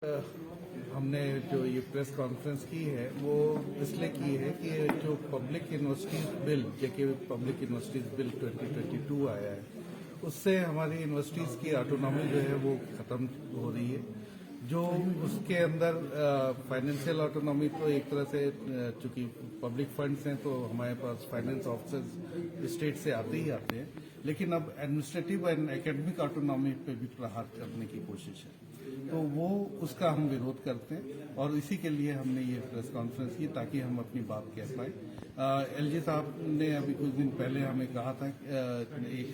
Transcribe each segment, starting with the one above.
हमने जो ये प्रेस कॉन्फ्रेंस की है वो इसलिए की है कि जो पब्लिक यूनिवर्सिटीज बिल जेके पब्लिक यूनिवर्सिटीज बिल 2022 आया है उससे हमारी यूनिवर्सिटीज की ऑटोनॉमी जो है वो खत्म हो रही है। जो उसके अंदर फाइनेंशियल ऑटोनॉमी तो एक तरह से चूंकि पब्लिक फंड्स हैं तो हमारे पास फाइनेंस ऑफिसर्स स्टेट से आते ही आते हैं, लेकिन अब एडमिनिस्ट्रेटिव एंड एकेडमिक ऑटोनॉमी पे भी प्रहार करने की कोशिश है, तो वो उसका हम विरोध करते हैं और इसी के लिए हमने ये प्रेस कॉन्फ्रेंस की ताकि हम अपनी बात कह पाए। एलजी साहब ने अभी कुछ दिन पहले हमें कहा था, एक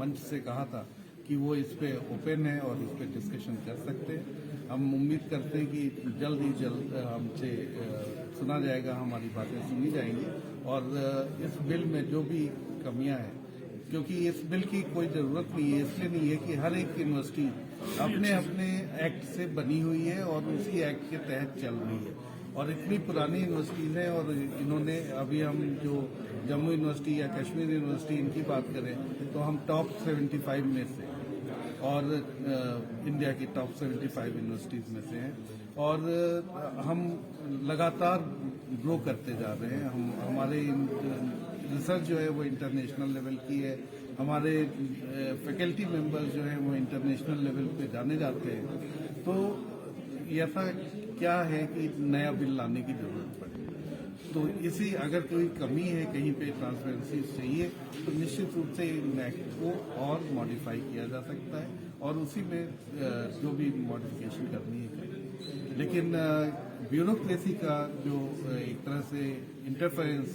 मंच से कहा था कि वो इस पे ओपन है और इस पे डिस्कशन कर सकते हैं। हम उम्मीद करते हैं कि जल्द ही जल्द हमसे सुना जाएगा, हमारी बातें सुनी जाएंगी और इस बिल में जो भी कमियां हैं, क्योंकि इस बिल की कोई जरूरत नहीं है, इसलिए नहीं है कि हर एक यूनिवर्सिटी अपने अपने एक्ट से बनी हुई है और उसी एक्ट के तहत चल रही है और इतनी पुरानी यूनिवर्सिटीज हैं और इन्होंने अभी हम जो जम्मू यूनिवर्सिटी या कश्मीर यूनिवर्सिटी इनकी बात करें तो हम टॉप 75 में से और इंडिया की टॉप 75 यूनिवर्सिटीज में से हैं और हम लगातार ग्रो करते जा रहे हैं। हमारे रिसर्च जो है वो इंटरनेशनल लेवल की है, हमारे फैकल्टी मेंबर्स जो हैं वो इंटरनेशनल लेवल पे जाने जाते हैं। तो ऐसा क्या है कि नया बिल लाने की जरूरत पड़े, तो इसी अगर कोई कमी है कहीं पे ट्रांसपेरेंसी चाहिए तो निश्चित रूप से इन एक्ट को और मॉडिफाई किया जा सकता है और उसी में जो भी मॉडिफिकेशन करनी है करें। लेकिन ब्यूरोक्रेसी का जो एक तरह से इंटरफेरेंस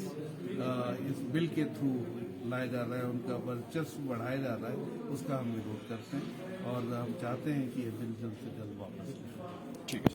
इस बिल के थ्रू लाया जा रहा है, उनका वर्चस्व बढ़ाया जा रहा है, उसका हम विरोध करते हैं और हम चाहते हैं कि ये बिल जल्द से जल्द वापस लें।